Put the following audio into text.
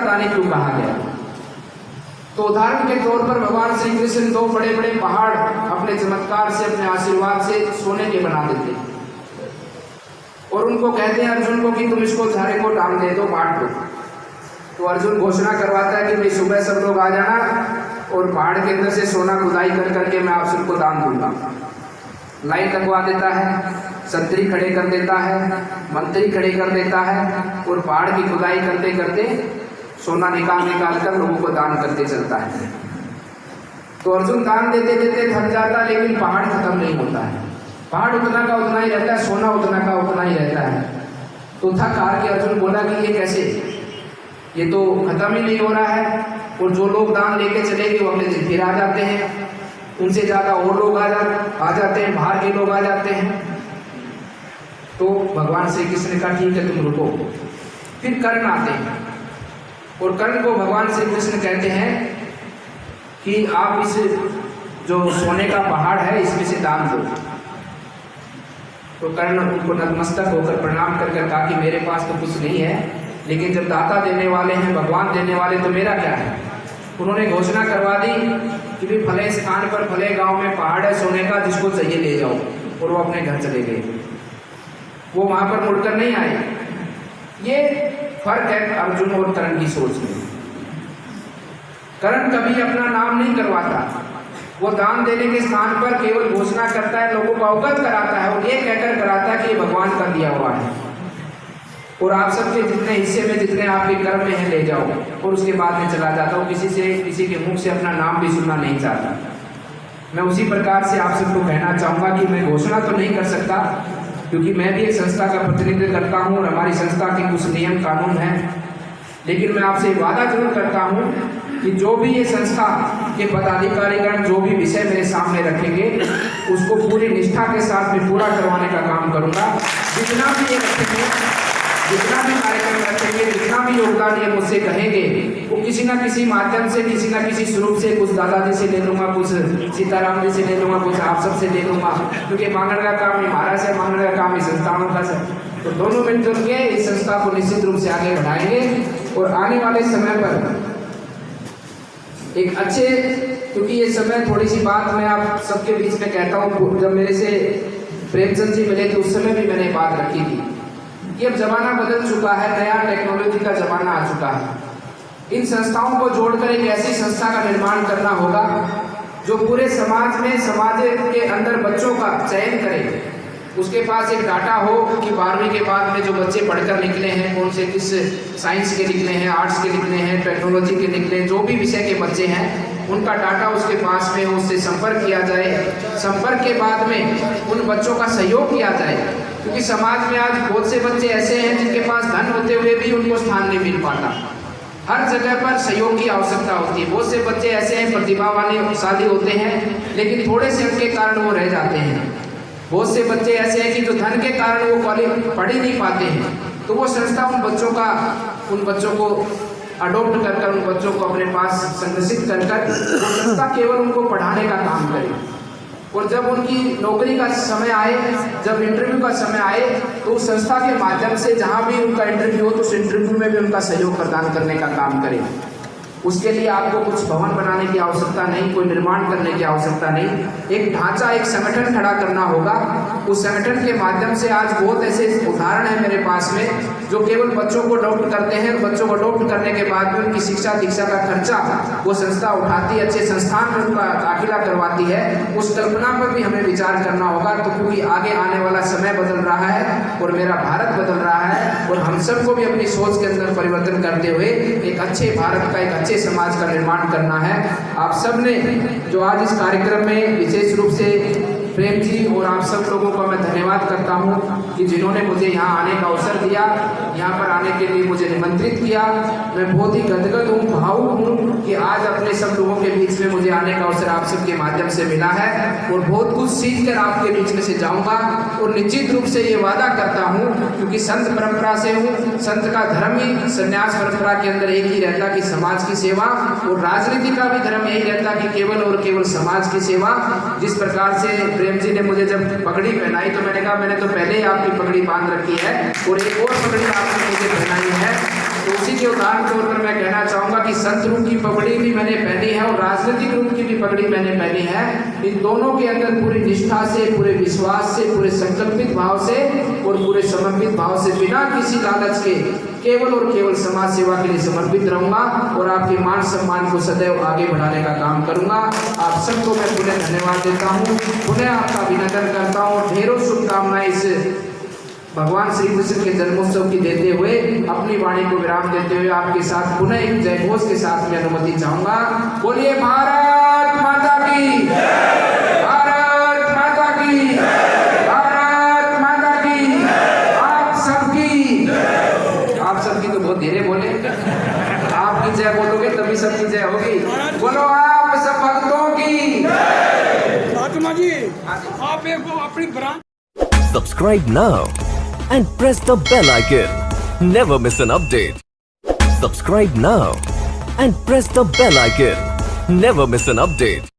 दानी क्यों कहा गया? तो उदाहरण के तौर पर भगवान श्री कृष्ण दो बड़े बड़े पहाड़ अपने चमत्कार से, अपने आशीर्वाद से सोने के बना देते और उनको कहते हैं अर्जुन को कि तुम इसको झारे को टांग दे दो, बांट दो। तो अर्जुन घोषणा करवाता है कि भाई सुबह सब लोग आ जाना और पहाड़ के अंदर से सोना खुदाई कर करके मैं आप सबको दान दूंगा। लाइन लगवा देता है, संतरी खड़े कर देता है, मंत्री खड़े कर देता है और पहाड़ की खुदाई करते करते सोना निकाल कर लोगों को दान करते चलता है। तो अर्जुन दान देते देते थक जाता, लेकिन पहाड़ खत्म नहीं होता है। पहाड़ उतना का उतना ही रहता है, सोना उतना का उतना ही रहता है। तो थक हार के अर्जुन बोला कि ये कैसे, ये तो खत्म ही नहीं हो रहा है। और जो लोग दान लेके चले गए वो अगले दिन फिर आ जाते हैं, उनसे ज़्यादा और लोग आ जाते हैं, बाहर के लोग आ जाते हैं। तो भगवान श्री कृष्ण ने कहा ठीक है तुम रुको। फिर कर्ण आते हैं और कर्ण को भगवान श्री कृष्ण कहते हैं कि आप इस जो सोने का पहाड़ है इसमें से दान दो। तो कर्ण उनको नतमस्तक होकर प्रणाम कर कहा कि मेरे पास तो कुछ नहीं है, लेकिन जब दाता देने वाले हैं, भगवान देने वाले, तो मेरा क्या है। उन्होंने घोषणा करवा दी कि भी फले स्थान पर फले गांव में पहाड़ है सोने का, जिसको चाहिए ले जाओ। और वो अपने घर चले गए, वो वहां पर मुड़कर नहीं आए। ये फर्क है अर्जुन और कर्ण की सोच में। कर्ण कभी अपना नाम नहीं करवाता, वो दान देने के स्थान पर केवल घोषणा करता है, लोगों को अवगत कराता है और ये कहकर कराता है कि ये भगवान का दिया हुआ है और आप सबके जितने हिस्से में, जितने आपके कर्म में है, ले जाओ। और उसके बाद में चला जाता हूँ, किसी के मुख से अपना नाम भी सुनना नहीं चाहता। मैं उसी प्रकार से आप सबको कहना चाहूँगा कि मैं घोषणा तो नहीं कर सकता, क्योंकि मैं भी एक संस्था का प्रतिनिधित्व करता हूँ और हमारी संस्था के कुछ नियम कानून हैं। लेकिन मैं आपसे वादा जरूर करता हूँ कि जो भी ये संस्था के पदाधिकारीगण जो भी विषय मेरे सामने रखेंगे उसको पूरी निष्ठा के साथ में पूरा करवाने का काम करूँगा। जितना भी ये रखेंगे, जितना भी कार्यक्रम रखेंगे, जितना भी योगदान ये मुझसे कहेंगे, वो किसी ना किसी माध्यम से, किसी ना किसी स्वरूप से, कुछ दादाजी से ले लूँगा, कुछ सीताराम जी से ले लूँगा, कुछ आप सब से ले लूँगा, क्योंकि मांगने का काम महाराज से, मांगने का काम इस संस्थाओं का है। तो दोनों मिलजुल के इस संस्था को निश्चित रूप से आगे बढ़ाएंगे और आने वाले समय पर एक अच्छे, क्योंकि ये समय, थोड़ी सी बात मैं आप सबके बीच में कहता हूँ, जब मेरे से प्रेमचंद जी मिले थे उस समय भी मैंने बात रखी थी कि अब जमाना बदल चुका है, नया टेक्नोलॉजी का जमाना आ चुका है। इन संस्थाओं को जोड़कर एक ऐसी संस्था का निर्माण करना होगा जो पूरे समाज में, समाज के अंदर बच्चों का चयन करे। उसके पास एक डाटा हो कि 12वीं के बाद में जो बच्चे पढ़कर निकले हैं, कौन से किस साइंस के निकले हैं, आर्ट्स के निकले हैं, टेक्नोलॉजी के निकले, जो भी विषय के बच्चे हैं, उनका डाटा उसके पास में, उससे संपर्क किया जाए। संपर्क के बाद में उन बच्चों का सहयोग किया जाए, क्योंकि समाज में आज बहुत से बच्चे ऐसे हैं जिनके पास धन होते हुए भी उनको स्थान नहीं मिल पाता। हर जगह पर सहयोग की आवश्यकता होती है। बहुत से बच्चे ऐसे हैं, प्रतिभाशाली होते हैं, लेकिन थोड़े से उनके कारण वो रह जाते हैं। बहुत से बच्चे ऐसे हैं कि जो धन के कारण वो पढ़ ही नहीं पाते हैं। तो वो संस्था उन बच्चों को अडोप्ट कर उन बच्चों को अपने पास संरक्षित कर वो संस्था केवल उनको पढ़ाने का काम करे। और जब उनकी नौकरी का समय आए, जब इंटरव्यू का समय आए, तो उस संस्था के माध्यम से जहाँ भी उनका इंटरव्यू हो तो उस इंटरव्यू में भी उनका सहयोग प्रदान करने का काम करे। उसके लिए आपको कुछ भवन बनाने की आवश्यकता नहीं, कोई निर्माण करने की आवश्यकता नहीं। एक ढांचा, एक संगठन खड़ा करना होगा। उस संगठन के माध्यम से आज बहुत ऐसे उदाहरण हैं मेरे पास में जो केवल बच्चों को अडॉप्ट करते हैं। बच्चों को अडॉप्ट करने के बाद में उनकी शिक्षा दीक्षा का खर्चा वो संस्था उठाती है, अच्छे संस्थान में उनका दाखिला करवाती है। उस कल्पना पर भी हमें विचार करना होगा, तो क्योंकि आगे आने वाला समय बदल रहा है और मेरा भारत बदल रहा है और हम सबको भी अपनी सोच के अंदर परिवर्तन करते हुए एक अच्छे भारत का, एक अच्छे समाज का निर्माण करना है। आप सब ने जो आज इस कार्यक्रम में विशेष रूप से प्रेम जी और आप सब लोगों का मैं धन्यवाद करता हूं कि जिन्होंने मुझे यहाँ आने का अवसर दिया, यहाँ पर आने के लिए मुझे निमंत्रित किया। मैं बहुत ही गदगद हूँ, भावुक हूँ कि आज अपने सब लोगों के बीच में मुझे आने का अवसर आप सबके माध्यम से मिला है और बहुत कुछ सीख कर आपके बीच में से जाऊँगा। और निश्चित रूप से ये वादा करता हूँ, क्योंकि संत परंपरा से हूँ, संत का धर्म ही संन्यास परंपरा के अंदर एक ही रहता कि समाज की सेवा, और राजनीति का भी धर्म यही रहता कि केवल और केवल समाज की सेवा। जिस प्रकार से प्रेम जी ने मुझे जब पगड़ी पहनाई तो मैंने कहा मैंने तो पहले ही आपकी पगड़ी बांध रखी है और एक और पगड़ी आपने मुझे पहनाई है, तो उसी इसके उदाहरण के तौर पर मैं कहना चाहूंगा कि संत रूप की पगड़ी भी मैंने पहनी है और राजनीतिक रूप की भी पगड़ी मैंने पहनी है। इन दोनों के अंदर पूरी निष्ठा से, पूरे विश्वास से, पूरे संकल्पित भाव से और पूरे समर्पित भाव से, बिना किसी लालच के केवल और केवल समाज सेवा के लिए समर्पित रहूंगा और आपके मान सम्मान को सदैव आगे बढ़ाने का काम करूंगा। आप सबको मैं पुनः धन्यवाद देता हूँ, पुनः आपका अभिनंदन करता हूँ। ढेरों शुभकामनाएं इस भगवान श्री कृष्ण के जन्मोत्सव की देते हुए, अपनी वाणी को विराम देते हुए आपके साथ पुनः एक जय घोष के साथ मैं अनुमति चाहूंगा। बोलिए भारत माता की, भारत माता की, भारत माता की, आप सबकी, आप सबकी तो बहुत धीरे बोले, आपकी जय बोलोगे तभी सबकी जय होगी। बोलो आप सब भक्तों की। आत्मा जी आप एक अपनी branch Subscribe now and press the bell icon. Never miss an update. Subscribe now and press the bell icon. Never miss an update.